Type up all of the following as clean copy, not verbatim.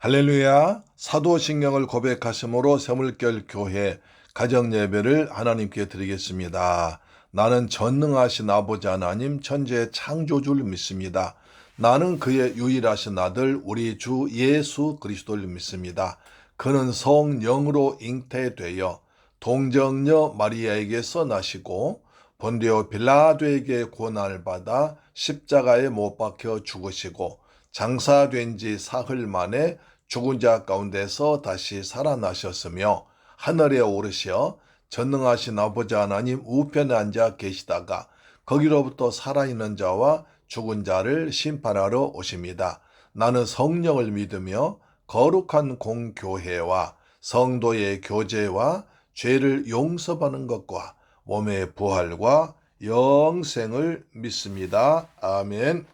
할렐루야. 사도신경을 고백하심으로 새물결 교회 가정예배를 하나님께 드리겠습니다. 나는 전능하신 아버지 하나님 천지의 창조주를 믿습니다. 나는 그의 유일하신 아들 우리 주 예수 그리스도를 믿습니다. 그는 성령으로 잉태되어 동정녀 마리아에게서 나시고 본디오 빌라도에게 고난을 받아 십자가에 못 박혀 죽으시고 장사된 지 사흘 만에 죽은 자 가운데서 다시 살아나셨으며 하늘에 오르셔 전능하신 아버지 하나님 우편에 앉아 계시다가 거기로부터 살아있는 자와 죽은 자를 심판하러 오십니다. 나는 성령을 믿으며 거룩한 공교회와 성도의 교제와 죄를 용서받는 것과 몸의 부활과 영생을 믿습니다. 아멘.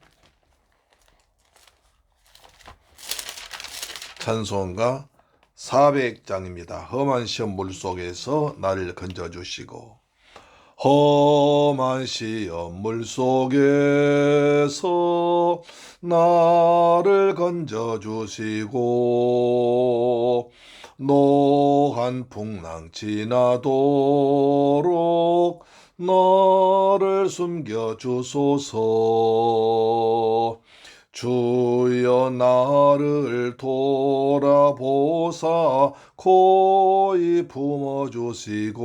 찬송가 400장입니다. 험한 시험 물속에서 나를 건져주시고 험한 시험 물속에서 나를 건져주시고 노한 풍랑 지나도록 너를 숨겨주소서. 주여 나를 돌아보사 고이 품어주시고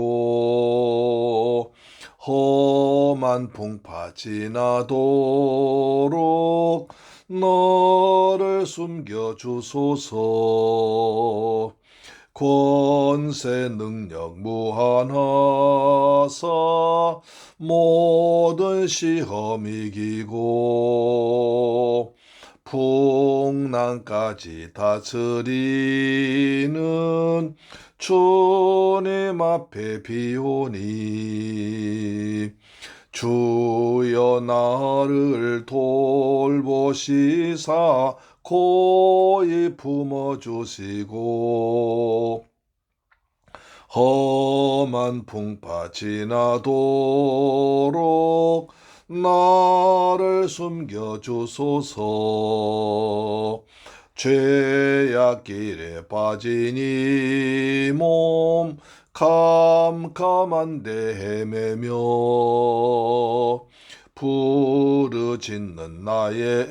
험한 풍파 지나도록 너를 숨겨주소서. 권세 능력 무한하사 모든 시험 이기고 풍랑까지 다스리는 주님 앞에 비오니 주여 나를 돌보시사 고이 품어주시고 험한 풍파 지나도록 나를 숨겨주소서. 죄악길에 빠진 이 몸 캄캄한데 헤매며 부르짖는 나의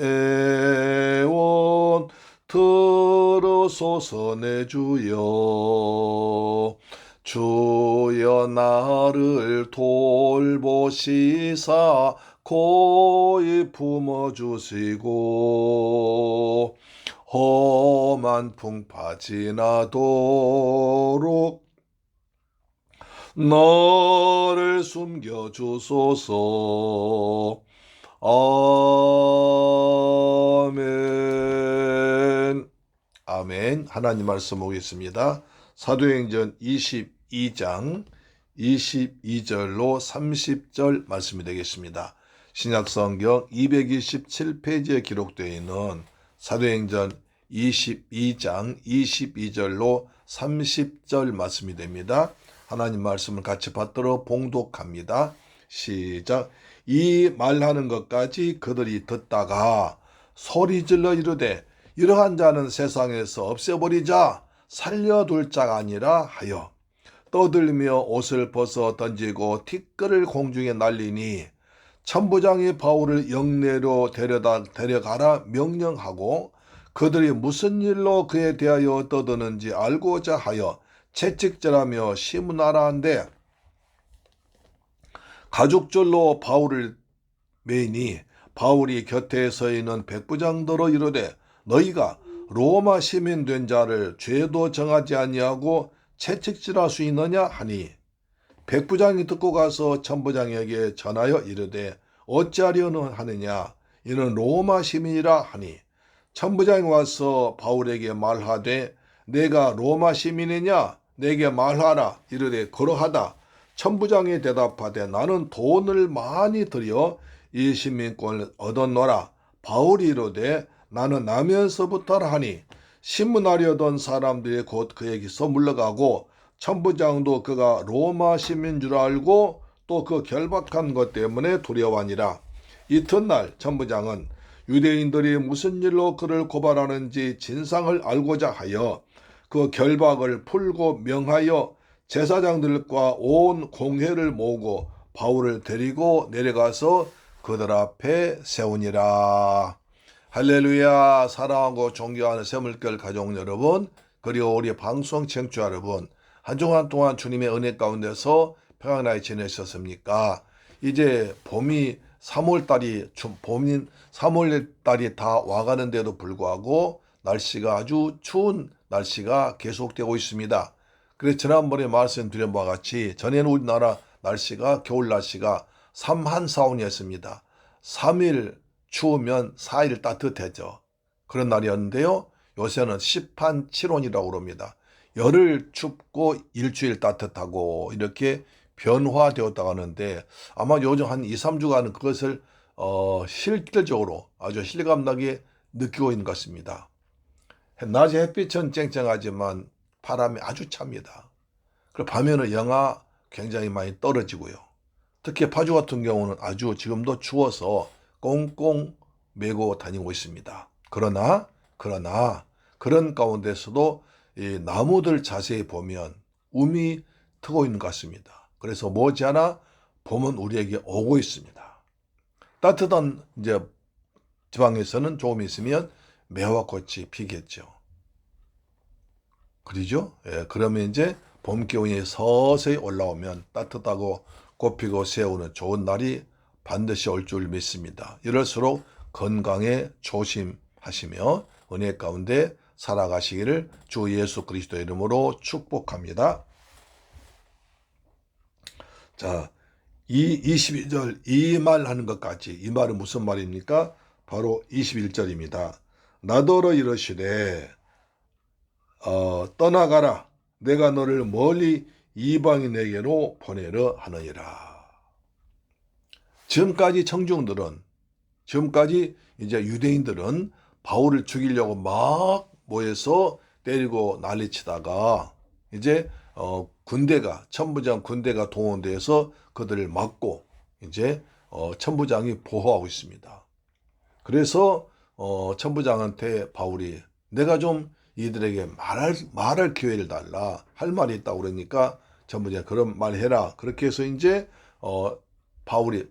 애원 들으소서 내 주여. 주여 나를 돌보시사 고이 품어주시고 험한 풍파 지나도록 너를 숨겨주소서. 아멘. 아멘. 하나님 말씀 보겠습니다. 사도행전 22장 22절로 30절 말씀이 되겠습니다. 신약성경 227페이지에 기록되어 있는 사도행전 22장 22절로 30절 말씀이 됩니다. 하나님 말씀을 같이 받들어 봉독합니다. 시작. 이 말하는 것까지 그들이 듣다가 소리질러 이르되 이러한 자는 세상에서 없애버리자 살려둘 자가 아니라 하여 떠들며 옷을 벗어 던지고 티끌을 공중에 날리니 천부장이 바울을 영내로 데려가라 명령하고 그들이 무슨 일로 그에 대하여 떠드는지 알고자 하여 채찍질하며 시문하라 한데 가죽줄로 바울을 매니 바울이 곁에 서 있는 백부장들로 이르되 너희가 로마 시민 된 자를 죄도 정하지 아니하고 채찍질할 수 있느냐 하니 백부장이 듣고 가서 천부장에게 전하여 이르되 어찌하려는 하느냐 이는 로마 시민이라 하니 천부장이 와서 바울에게 말하되 내가 로마 시민이냐 내게 말하라 이르되 그러하다. 천부장이 대답하되 나는 돈을 많이 들여 이 시민권을 얻었노라. 바울이 이르되 나는 나면서부터라 하니 신문하려던 사람들이 곧 그에게서 물러가고 천부장도 그가 로마 시민인 줄 알고 또 그 결박한 것 때문에 두려워하니라. 이튿날 천부장은 유대인들이 무슨 일로 그를 고발하는지 진상을 알고자 하여 그 결박을 풀고 명하여 제사장들과 온 공회를 모으고 바울을 데리고 내려가서 그들 앞에 세우니라. 할렐루야. 사랑하고 존경하는 새물결 가족 여러분, 그리고 우리 방송 청취자 여러분, 한 주간 동안 주님의 은혜 가운데서 평안하게 지내셨습니까? 이제 봄이 3월달이 다 와가는데도 불구하고 날씨가 아주 추운 날씨가 계속되고 있습니다. 그래서 지난번에 말씀드린 바와 같이 전에는 우리나라 날씨가 겨울 날씨가 삼한사온이었습니다. 3일 추우면 4일 따뜻해져. 그런 날이었는데요. 요새는 십한칠온이라고 그럽니다. 열흘 춥고 일주일 따뜻하고 이렇게 변화되었다고 하는데 아마 요즘 한 2, 3주간은 그것을 실질적으로 아주 실감나게 느끼고 있는 것 같습니다. 낮에 햇빛은 쨍쨍하지만 바람이 아주 찹니다. 그리고 밤에는 영하 굉장히 많이 떨어지고요. 특히 파주 같은 경우는 아주 지금도 추워서 꽁꽁 메고 다니고 있습니다. 그러나 그런 가운데서도 이 나무들 자세히 보면 움이 트고 있는 것 같습니다. 그래서 머지않아 봄은 우리에게 오고 있습니다. 따뜻한 이제 지방에서는 조금 있으면 매화꽃이 피겠죠. 그러죠? 예, 그러면 이제 봄 기온이 서서히 올라오면 따뜻하고 꽃피고 새우는 좋은 날이 반드시 올 줄 믿습니다. 이럴수록 건강에 조심하시며 은혜 가운데 살아가시기를 주 예수 그리스도의 이름으로 축복합니다. 자, 이 22절 이 말 하는 것까지, 이 말은 무슨 말입니까? 바로 21절입니다. 나더러 이르시되 떠나가라. 내가 너를 멀리 이방인에게로 보내려 하느니라. 지금까지 이제 유대인들은 바울을 죽이려고 막 모여서 때리고 난리치다가 이제 천부장 군대가 동원돼서 그들을 막고 이제 천부장이 보호하고 있습니다. 그래서 천부장한테 바울이 내가 좀 이들에게 말할 기회를 달라, 할 말이 있다고 그러니까 천부장이 그런 말 해라. 그렇게 해서 이제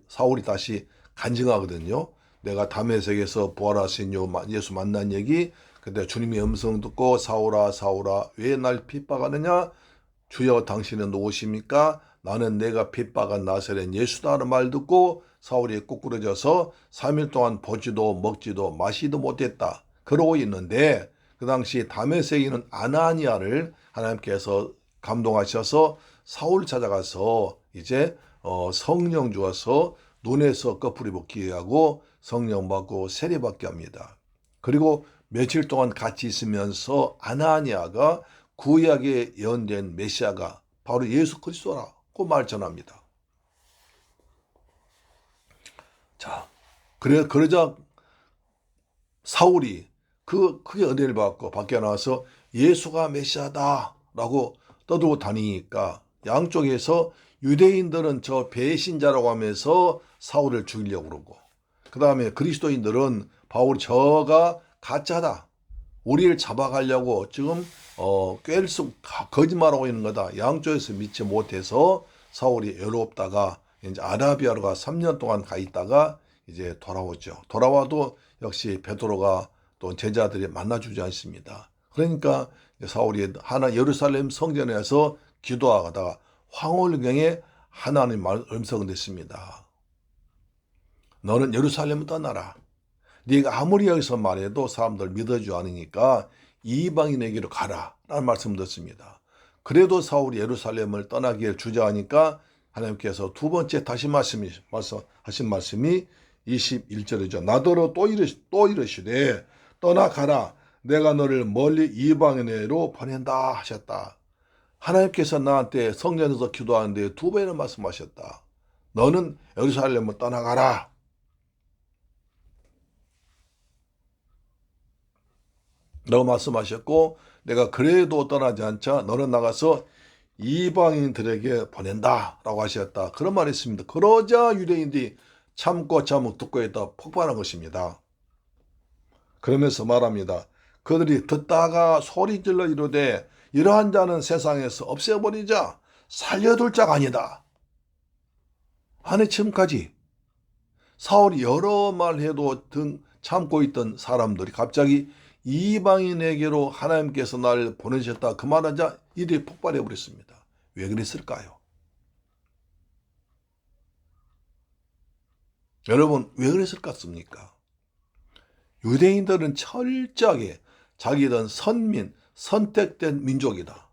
사울이 다시 간증하거든요. 내가 다메섹에서 부활하신 예수 만난 얘기, 그때 주님의 음성 듣고 사울아 왜 날 핍박하느냐? 주여 당신은 누구십니까? 나는 내가 핍박한 나사렛 예수다라는 말 듣고 사울이 꾸꾸러져서 3일 동안 보지도 먹지도 마시도 못했다. 그러고 있는데 그 당시 다메섹에 있는 아나니아를 하나님께서 감동하셔서 사울 찾아가서 이제 성령 주어서 눈에서 꺼풀이 벗기게 하고 성령 받고 세례받게 합니다. 그리고 며칠 동안 같이 있으면서 아나니아가 구약에 예언된 메시아가 바로 예수 그리스도라고 말 전합니다. 자, 그러자 사울이 크게 은혜를 받고 밖에 나와서 예수가 메시아다라고 떠들고 다니니까 양쪽에서 유대인들은 저 배신자라고 하면서 사울을 죽이려고 그러고, 그 다음에 그리스도인들은 바울이 저가 가짜다, 우리를 잡아가려고 지금 꿰수 거짓말하고 있는 거다. 양쪽에서 믿지 못해서 사울이 외롭다가 이제 아라비아로 가 3년 동안 가 있다가 이제 돌아오죠. 돌아와도 역시 베드로가 또 제자들이 만나주지 않습니다. 그러니까 사울이 예루살렘 성전에서 기도하다가 황홀경에 하나님 음성을 듣습니다. 너는 예루살렘을 떠나라. 네가 아무리 여기서 말해도 사람들 믿어주지 않으니까 이방인에게로 가라 라는 말씀을 듣습니다. 그래도 사울이 예루살렘을 떠나기를 주저하니까 하나님께서 두 번째 다시 하신 말씀이 21절이죠. 나더러 또 이르시되 떠나가라. 내가 너를 멀리 이방인에게로 보낸다 하셨다. 하나님께서 나한테 성전에서 기도하는데 두 번이나 말씀하셨다. 너는 예루살렘을 떠나가라. 라고 말씀하셨고, 내가 그래도 떠나지 않자 너는 나가서 이방인들에게 보낸다 라고 하셨다. 그런 말이 있습니다. 그러자 유대인들이 참고 듣고 있다 폭발한 것입니다. 그러면서 말합니다. 그들이 듣다가 소리질러 이르되 이러한 자는 세상에서 없애버리자, 살려둘 자가 아니다. 아니, 지금까지 사울이 여러 말 해도 등 참고 있던 사람들이 갑자기 이방인에게로 하나님께서 나를 보내셨다 그 말하자 이들이 폭발해 버렸습니다. 왜 그랬을까요? 여러분, 왜 그랬을 것 같습니까? 유대인들은 철저하게 자기들은 선민, 선택된 민족이다.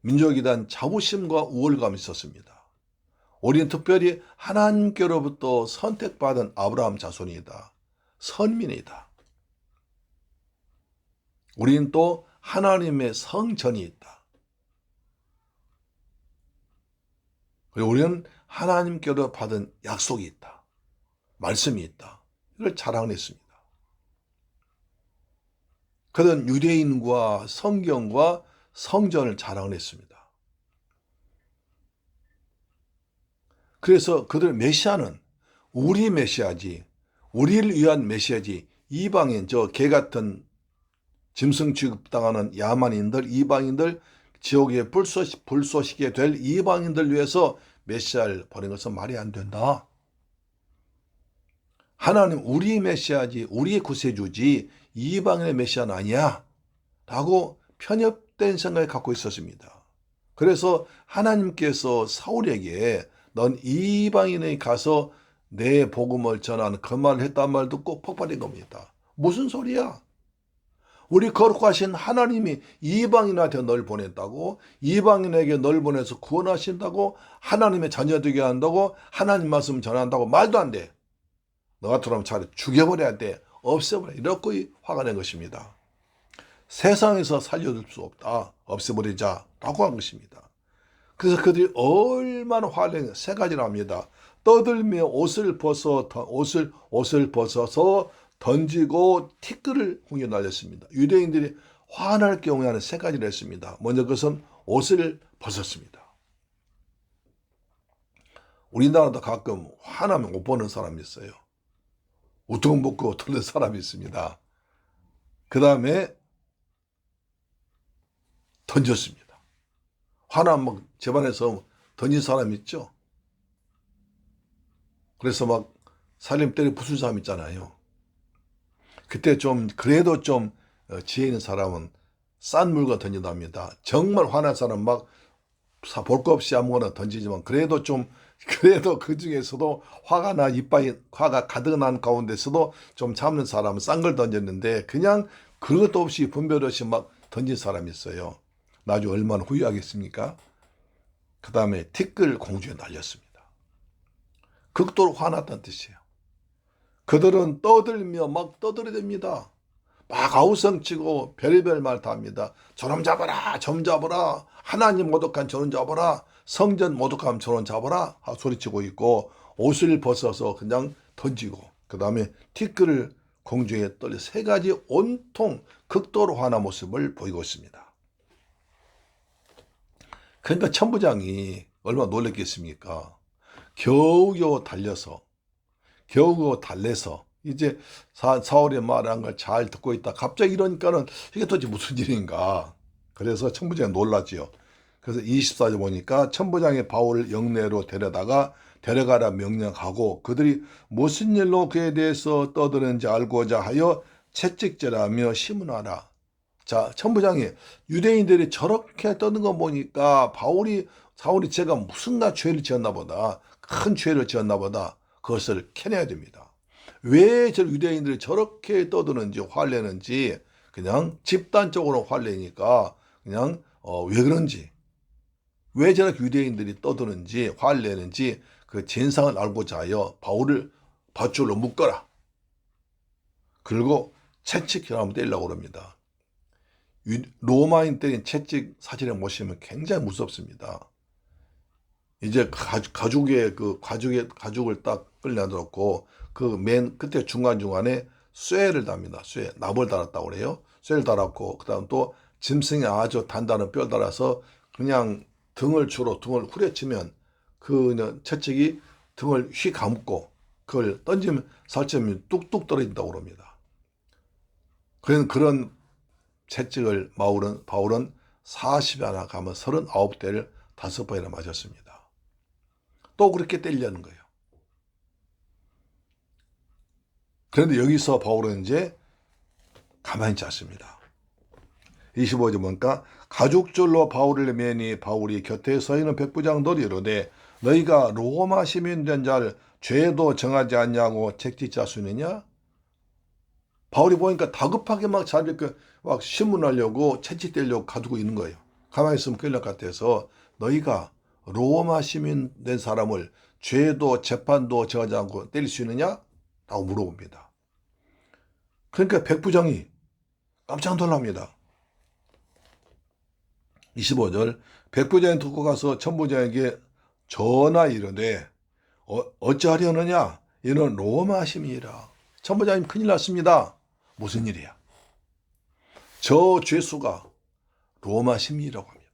민족에 대한 자부심과 우월감이 있었습니다. 우리는 특별히 하나님께로부터 선택받은 아브라함 자손이다. 선민이다. 우리는 또 하나님의 성전이 있다. 그리고 우리는 하나님께로 받은 약속이 있다. 말씀이 있다. 이걸 자랑했습니다. 그들은 유대인과 성경과 성전을 자랑했습니다. 그래서 그들 메시아는 우리 메시아지, 우리를 위한 메시아지, 이방인, 저 개 같은 짐승 취급당하는 야만인들, 이방인들, 지옥에 불쏘시게 될 이방인들 위해서 메시아를 보낸 것은 말이 안 된다. 하나님 우리 메시아지, 우리의 구세주지 이방인의 메시아는 아니야 라고 편협된 생각을 갖고 있었습니다. 그래서 하나님께서 사울에게 넌 이방인에 가서 내 복음을 전하는 그 말을 했단 말 듣고 폭발한 겁니다. 무슨 소리야? 우리 거룩하신 하나님이 이방인한테 널 보냈다고, 이방인에게 널 보내서 구원하신다고, 하나님의 자녀 되게 한다고, 하나님 말씀 전한다고 말도 안 돼. 너 같으면 차라리 죽여버려야 돼. 없애버려. 이렇게 화가 낸 것입니다. 세상에서 살려둘 수 없다. 없애버리자. 라고 한 것입니다. 그래서 그들이 얼마나 화를 세 가지를 합니다. 떠들며 옷을 벗어서 던지고 티끌을 공에 날렸습니다. 유대인들이 화날 경우에 하는 세 가지를 했습니다. 먼저 그것은 옷을 벗었습니다. 우리나라도 가끔 화나면 옷 벗는 사람이 있어요. 우통 벗고 털는 사람이 있습니다. 그 다음에 던졌습니다. 화나면 막 집안에서 던진 사람 있죠. 그래서 막 살림 때려 부술 사람 있잖아요. 그때 좀 그래도 좀 지혜 있는 사람은 싼 물건 던진답니다. 정말 화난 사람 막 볼 거 없이 아무거나 던지지만 그래도 그 중에서도 화가 가득 난 가운데서도 좀 참는 사람은 싼 걸 던졌는데 그냥 그것도 없이 분별 없이 막 던진 사람이 있어요. 나중에 얼마나 후회하겠습니까? 그 다음에 티끌 공중에 날렸습니다. 극도로 화났다는 뜻이에요. 그들은 떠들며 막 떠들어댑니다. 막 아우성치고 별의별 말 다 합니다. 저놈 잡아라, 점 잡아라, 하나님 모독한 저놈 잡아라, 성전 모독한 저놈 잡아라 소리치고 있고 옷을 벗어서 그냥 던지고 그 다음에 티끌을 공중에 떨려 세 가지 온통 극도로 화난 모습을 보이고 있습니다. 그러니까 천부장이 얼마나 놀랐겠습니까? 겨우겨우 달래서 이제 사울의 말한 걸 잘 듣고 있다. 갑자기 이러니까는 이게 도대체 무슨 일인가. 그래서 천부장이 놀랐지요. 그래서 24절 보니까 천부장이 바울을 영내로 데려가라 명령하고 그들이 무슨 일로 그에 대해서 떠드는지 알고자 하여 채찍질하며 시문하라. 자, 천부장이 유대인들이 저렇게 떠는 거 보니까 사울이 제가 무슨가 죄를 지었나 보다. 큰 죄를 지었나 보다. 그것을 캐내야 됩니다. 왜 저 유대인들이 저렇게 떠드는지 화내는지 그냥 집단적으로 화내니까 그냥 왜 그런지 왜 저렇게 유대인들이 떠드는지 화내는지 그 진상을 알고자 하여 바울을 밧줄로 묶어라. 그리고 채찍이라면 때리려고 합니다. 로마인 때린 채찍 사진을 보시면 굉장히 무섭습니다. 이제 가죽을 딱 끌려들었고 그 맨 끝에 중간중간에 쇠를 답니다. 납을 달았다고 그래요. 쇠를 달았고 그다음 또 짐승이 아주 단단한 뼈를 달아서 그냥 등을 후려치면 그 채찍이 등을 휘 감고 그걸 던지면 살점이 뚝뚝 떨어진다고 합니다. 그런 채찍을 바울은 40여 가면 39대를 5번이나 맞았습니다. 또 그렇게 때리려는 거예요. 그런데 여기서 바울은 이제 가만히 있지 않습니다. 25절 보니까 가죽줄로 바울을 매니 바울이 곁에 서 있는 백부장들이 이르되 너희가 로마 시민 된 자를 죄도 정하지 않냐고 책짓자 수느냐? 바울이 보니까 다급하게 막 신문하려고 채찍대려고 가두고 있는 거예요. 가만히 있으면 끌릴 것 같아서 너희가 로마 시민 된 사람을 죄도 재판도 정하지 않고 때릴 수 있느냐? 라고 물어봅니다. 그러니까 백부장이 깜짝 놀랍니다. 25절 백부장이 듣고 가서 천부장에게 전하 이르되 어찌하려느냐? 이는 로마 시민이라. 천부장님 큰일 났습니다. 무슨 일이야? 저 죄수가 로마 시민이라고 합니다.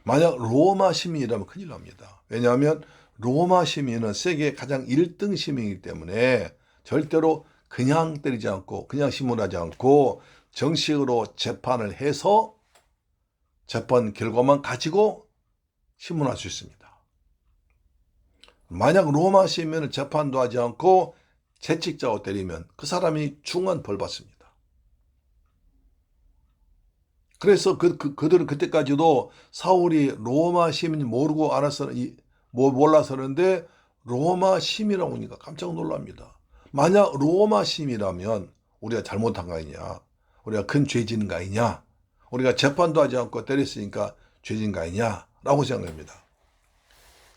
만약 로마 시민이라면 큰일 납니다. 왜냐하면 로마 시민은 세계 가장 1등 시민이기 때문에 절대로 그냥 때리지 않고 그냥 신문하지 않고 정식으로 재판을 해서 재판 결과만 가지고 신문할 수 있습니다. 만약 로마 시민을 재판도 하지 않고 채찍자고 때리면 그 사람이 중한 벌 받습니다. 그래서 그들은 그때까지도 사울이 로마 시민 모르고 몰라서는데 로마 시민이라고 하니까 깜짝 놀랍니다. 만약 로마 시민이라면 우리가 잘못한 거 아니냐? 우리가 큰 죄 짓는 거 아니냐? 우리가 재판도 하지 않고 때렸으니까 죄 짓는 거 아니냐? 라고 생각합니다.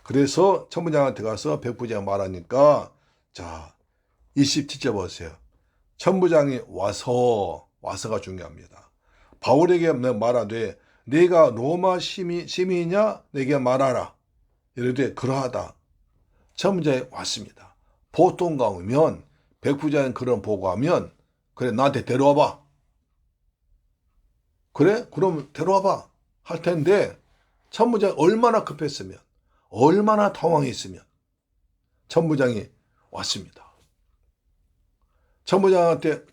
그래서 천부장한테 가서 백부장 말하니까 자 27절 보세요. 천부장이 와서가 중요합니다. 바울에게 말하되 네가 로마 시민이냐 내게 말하라. 이르되 그러하다. 천부장이 왔습니다. 보통 가면 백부장이 그런 보고하면 그래 나한테 데려와봐. 그래? 그럼 데려와봐. 할 텐데 천부장이 얼마나 급했으면 얼마나 당황했으면 천부장이 왔습니다. 천부장한테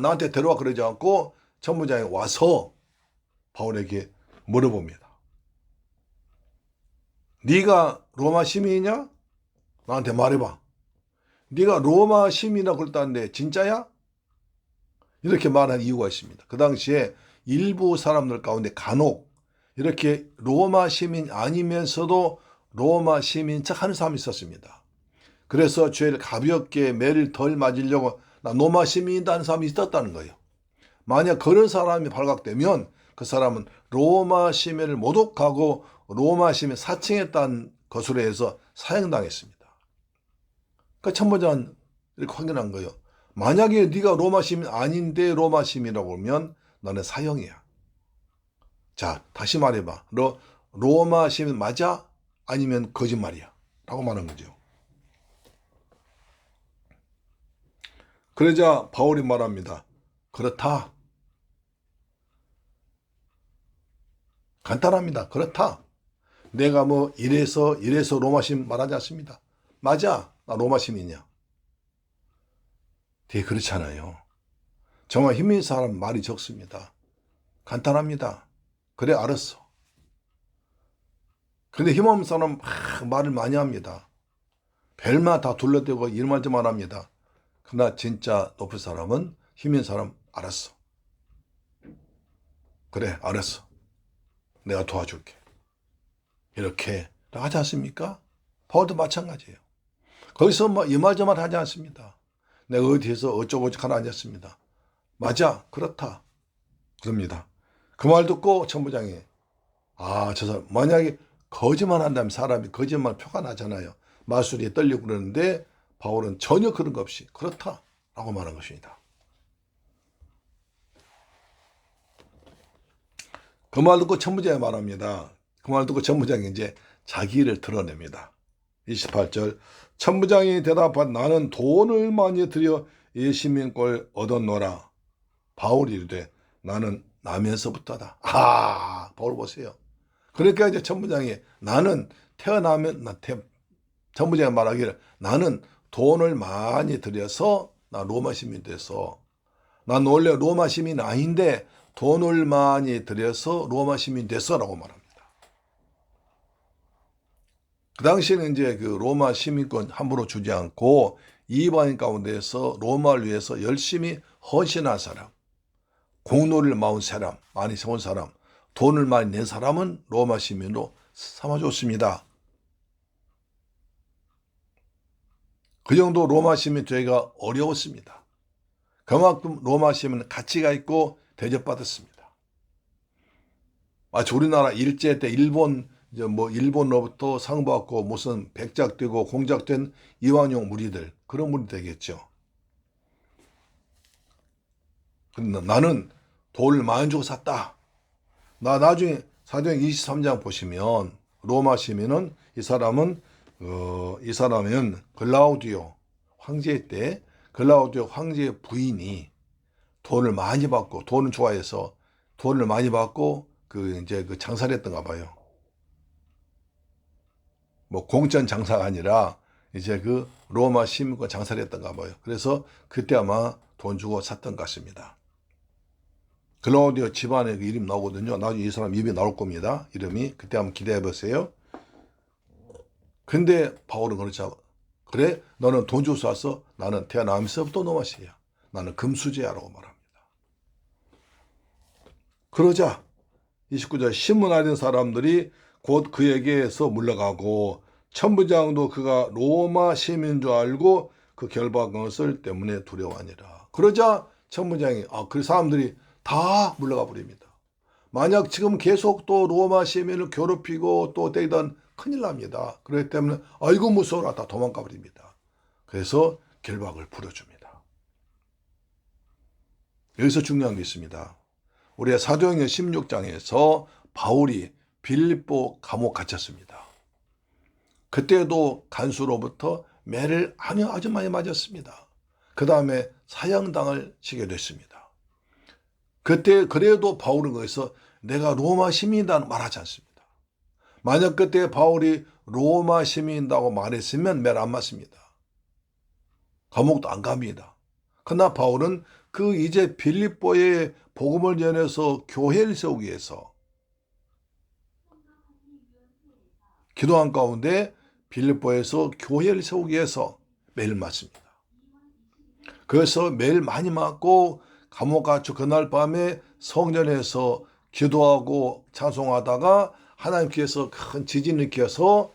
나한테 데려와 그러지 않고 천부장이 와서 바울에게 물어봅니다. 네가 로마 시민이냐? 나한테 말해봐. 네가 로마 시민이라고 그랬다는데 진짜야? 이렇게 말한 이유가 있습니다. 그 당시에 일부 사람들 가운데 간혹 이렇게 로마 시민 아니면서도 로마 시민 척 하는 사람이 있었습니다. 그래서 죄를 가볍게 매를 덜 맞으려고 나 로마 시민이다 하는 사람이 있었다는 거예요. 만약 그런 사람이 발각되면 그 사람은 로마 시민을 모독하고 로마 시민 사칭했다는 것으로 해서 사형당했습니다. 그러니까 천부장은 이렇게 확인한 거예요. 만약에 네가 로마 시민 아닌데 로마 시민이라고 하면 너는 사형이야. 자, 다시 말해봐. 너 로마 시민 맞아? 아니면 거짓말이야? 라고 말한 거죠. 그러자 바울이 말합니다. 그렇다. 간단합니다. 그렇다. 내가 뭐 이래서 로마 시민 말하지 않습니다. 맞아. 나 로마 시민이야. 되게 그렇잖아요. 정말 힘 있는 사람 말이 적습니다. 간단합니다. 그래 알았어. 근데 힘없는 사람 말을 많이 합니다. 벨마 다 둘러대고 이런 말만 합니다. 그러나 진짜 높은 사람은 힘 있는 사람 알았어. 그래 알았어. 내가 도와줄게. 이렇게 하지 않습니까? 바울도 마찬가지예요. 거기서 뭐 이 말 저 말 하지 않습니다. 내가 어디에서 어쩌고저쩌고 하지 않습니다. 맞아 그렇다. 그럽니다. 그 말 듣고 천부장이 저 사람 만약에 거짓말 한다면 사람이 거짓말 표가 나잖아요. 마술이 떨리고 그러는데 바울은 전혀 그런 거 없이 그렇다라고 말한 것입니다. 그 말 듣고 천부장이 말합니다. 그 말 듣고 천부장이 이제 자기 일을 드러냅니다. 28절 천부장이 대답한 나는 돈을 많이 들여 이 시민권을 얻었노라. 바울이 이르되 나는 나면서부터다. 바울 보세요. 그러니까 이제 천부장이 나는 천부장이 말하기를 나는 돈을 많이 들여서 나 로마 시민 돼서 난 원래 로마 시민 아닌데 돈을 많이 들여서 로마 시민 됐어라고 말합니다. 그 당시에는 이제 그 로마 시민권 함부로 주지 않고 이방인 가운데서 로마를 위해서 열심히 헌신한 사람, 공로를 마은 사람, 많이 세운 사람, 돈을 많이 낸 사람은 로마 시민으로 삼아줬습니다. 그 정도 로마 시민 되기가 어려웠습니다. 그만큼 로마 시민은 가치가 있고 대접받았습니다. 마치 우리나라 일제 때 일본으로부터 상받고 무슨 백작되고 공작된 이완용 무리들, 그런 무리 되겠죠. 근데 나는 돈을 많이 주고 샀다. 나중에 사도행 23장 보시면 로마 시민은 이 사람은 글라우디오 황제 때 글라우디오 황제의 부인이 돈을 많이 받고, 돈을 좋아해서 돈을 많이 받고 그 장사를 했던가 봐요. 뭐 공짜는 장사가 아니라 이제 그 로마 시민권 장사를 했던가 봐요. 그래서 그때 아마 돈 주고 샀던 것 같습니다. 글라우디오 집안의 그 이름 나오거든요. 나중에 이 사람 입이 나올 겁니다. 이름이. 그때 한번 기대해 보세요. 근데 바울은 그렇지 않아. 그래? 너는 돈 주고 샀어? 나는 태어나면서부터 로마시야. 나는 금수저야라고 말합니다. 그러자 29절 신문 알린 사람들이 곧 그에게서 물러가고 천부장도 그가 로마 시민인 줄 알고 그 결박을 때문에 두려워하니라. 그러자 천부장이 그 사람들이 다 물러가 버립니다. 만약 지금 계속 또 로마 시민을 괴롭히고 또 때리던 큰일 납니다. 그렇기 때문에 아이고 무서워라 다 도망가 버립니다. 그래서 결박을 풀어줍니다. 여기서 중요한 게 있습니다. 우리가 사도행전 16장에서 바울이 빌립보 감옥 갇혔습니다. 그때도 간수로부터 매를 아주 많이 맞았습니다. 그 다음에 사형당을 치게 됐습니다. 그때 그래도 바울은 거기서 내가 로마 시민이다 말하지 않습니다. 만약 그때 바울이 로마 시민이라고 말했으면 매를 안 맞습니다. 감옥도 안 갑니다. 그러나 바울은 이제 빌립보에 복음을 전해서 교회를 세우기 위해서 기도한 가운데 빌립보에서 교회를 세우기 위해서 매를 맞습니다. 그래서 매를 많이 맞고 감옥 갇혀 그날 밤에 성전에서 기도하고 찬송하다가 하나님께서 큰 지진을 일으켜서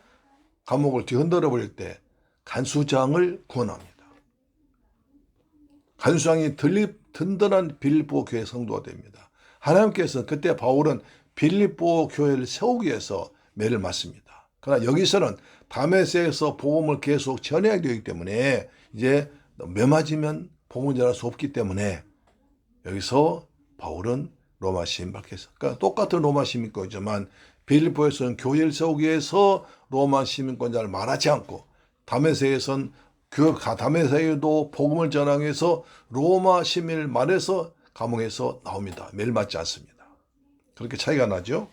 감옥을 뒤흔들어 버릴 때 간수장을 구원합니다. 간수장이 든든한 빌립보 교회 성도가 됩니다. 하나님께서 그때 바울은 빌립보 교회를 세우기 위해서 매를 맞습니다. 그러나 여기서는 다메섹에서 복음을 계속 전해야 되기 때문에 이제 매 맞으면 복음을 전할 수 없기 때문에 여기서 바울은 로마 시민밖에 없어요. 그러니까 똑같은 로마 시민권이지만 빌립보에서는 교회를 세우기 위해서 로마 시민권자를 말하지 않고 다메섹에서는 다메섹에도 복음을 전하기 위해서 로마 시민을 말해서 감옥에서 나옵니다. 매일 맞지 않습니다. 그렇게 차이가 나죠.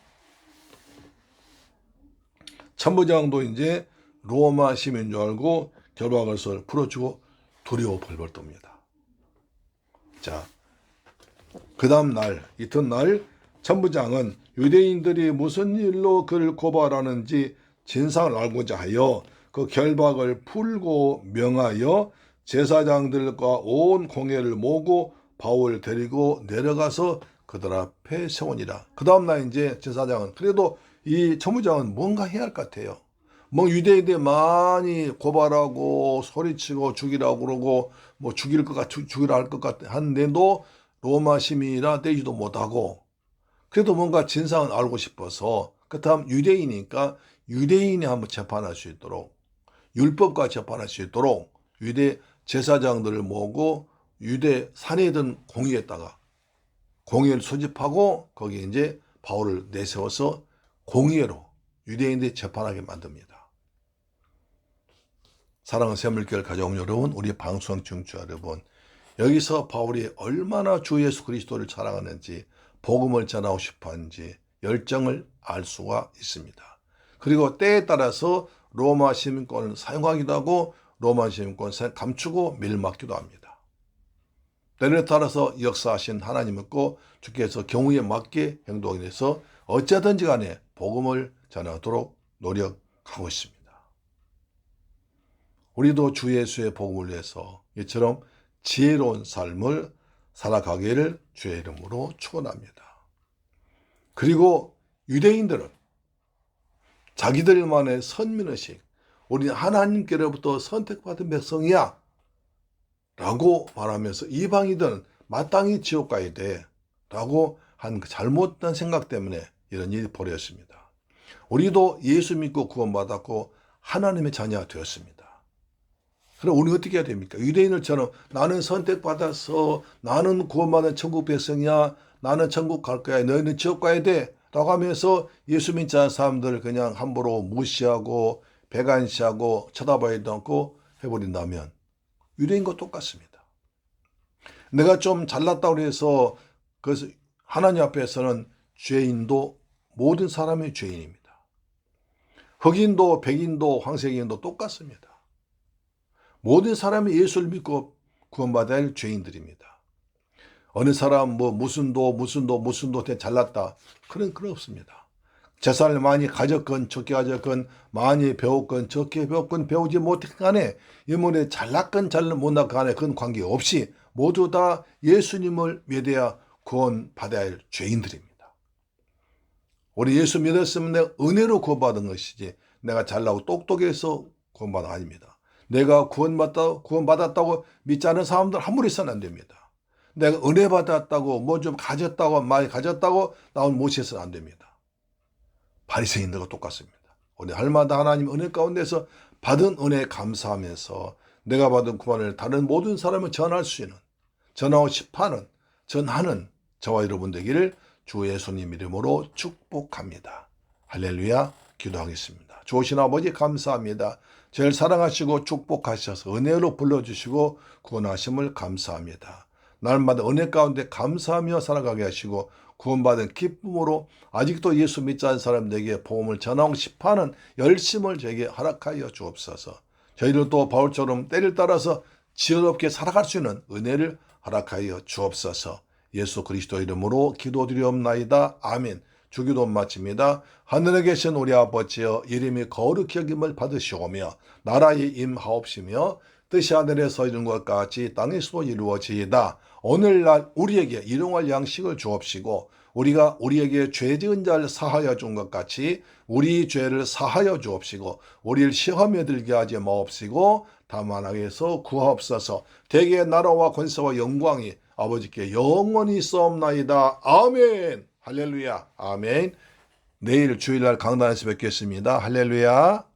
천부장도 이제 로마 시민인 줄 알고 결박을 풀어주고 두려워 벌벌 떱니다. 자, 그 다음 날, 이튿날 천부장은 유대인들이 무슨 일로 그를 고발하는지 진상을 알고자 하여 그 결박을 풀고 명하여 제사장들과 온 공회를 모으고 바울을 데리고 내려가서 그들 앞에 세우니라. 그 다음날 이제 제사장은 그래도 이 천부장은 뭔가 해야 할 것 같아요. 뭐 유대인들 많이 고발하고 소리치고 죽이라고 그러고 뭐 죽이라 할 것 같은데도 로마 시민이라 떼지도 못하고 그래도 뭔가 진상을 알고 싶어서 그 다음 유대인이니까 유대인이 한번 재판할 수 있도록 율법과 재판할 수 있도록 유대 제사장들을 모으고 유대 산해든 공의에다가 공의를 소집하고 거기에 이제 바울을 내세워서 공의로 유대인들이 재판하게 만듭니다. 사랑하는 샘물교회를 가져온 여러분, 우리 방송 청취자 여러분, 여기서 바울이 얼마나 주 예수 그리스도를 사랑하는지 복음을 전하고 싶어하는지 열정을 알 수가 있습니다. 그리고 때에 따라서 로마 시민권을 사용하기도 하고 로마 시민권을 감추고 밀막기도 합니다. 때를 따라서 역사하신 하나님 없고 주께서 경우에 맞게 행동해서 어쩌든지 간에 복음을 전하도록 노력하고 있습니다. 우리도 주 예수의 복음을 위해서 이처럼 지혜로운 삶을 살아가기를 주의 이름으로 축원합니다. 그리고 유대인들은 자기들만의 선민의식, 우리는 하나님께로부터 선택받은 백성이야 라고 말하면서 이방이든 마땅히 지옥 가야 돼 라고 한 잘못된 생각 때문에 이런 일이 벌어졌습니다. 우리도 예수 믿고 구원받았고 하나님의 자녀가 되었습니다. 그럼 우리 어떻게 해야 됩니까? 유대인들처럼 나는 선택받아서 나는 구원받은 천국 백성이야, 나는 천국 갈 거야, 너희는 지옥 가야 돼 라고 하면서 예수 믿지 않은 사람들을 그냥 함부로 무시하고 배관시하고 쳐다봐야도 않고 해버린다면 유대인과 똑같습니다. 내가 좀 잘났다고 해서 그래서 하나님 앞에서는 죄인도 모든 사람이 죄인입니다. 흑인도 백인도 황색인도 똑같습니다. 모든 사람이 예수를 믿고 구원받아야 할 죄인들입니다. 어느 사람 무슨 도 잘났다. 그런 없습니다. 재산을 많이 가졌건 적게 가졌건 많이 배웠건 적게 배웠건 배우지 못했건 간에 이번에 잘났건 못났건 간에 그건 관계없이 모두 다 예수님을 믿어야 구원받아야 할 죄인들입니다. 우리 예수 믿었으면 내가 은혜로 구원받은 것이지 내가 잘나고 똑똑해서 구원받은 거 아닙니다. 내가 구원받았다고 믿지 않은 사람들 함부로 있어는 안 됩니다. 내가 은혜 받았다고 좀 가졌다고 많이 가졌다고 나온 못해서는 안 됩니다. 바리새인들과 똑같습니다. 우리 할마다 하나님 은혜 가운데서 받은 은혜에 감사하면서 내가 받은 구원을 다른 모든 사람을 전할 수 있는 전하고 싶어하는 전하는 저와 여러분 되기를 주 예수님 이름으로 축복합니다. 할렐루야. 기도하겠습니다. 좋으신 아버지 감사합니다. 저를 사랑하시고 축복하셔서 은혜로 불러주시고 구원하심을 감사합니다. 날마다 은혜 가운데 감사하며 살아가게 하시고 구원받은 기쁨으로 아직도 예수 믿지 않은 사람들에게 복음을 전하고 싶어하는 열심을 저에게 허락하여 주옵소서. 저희를 또 바울처럼 때를 따라서 지혜롭게 살아갈 수 있는 은혜를 허락하여 주옵소서. 예수 그리스도 이름으로 기도드리옵나이다. 아멘. 주기도 마칩니다. 하늘에 계신 우리 아버지여 이름이 거룩히 여김을 받으시오며 나라의 임하옵시며 뜻이 하늘에서 이룬 것 같이 땅에서도 이루어지이다. 오늘날 우리에게 일용할 양식을 주옵시고 우리가 우리에게 죄 지은 자를 사하여 준 것 같이 우리 죄를 사하여 주옵시고 우리를 시험에 들게 하지 마옵시고 다만 악에서 구하옵소서. 대개의 나라와 권세와 영광이 아버지께 영원히 있사옵나이다. 아멘. 할렐루야. 아멘. 내일 주일날 강단에서 뵙겠습니다. 할렐루야.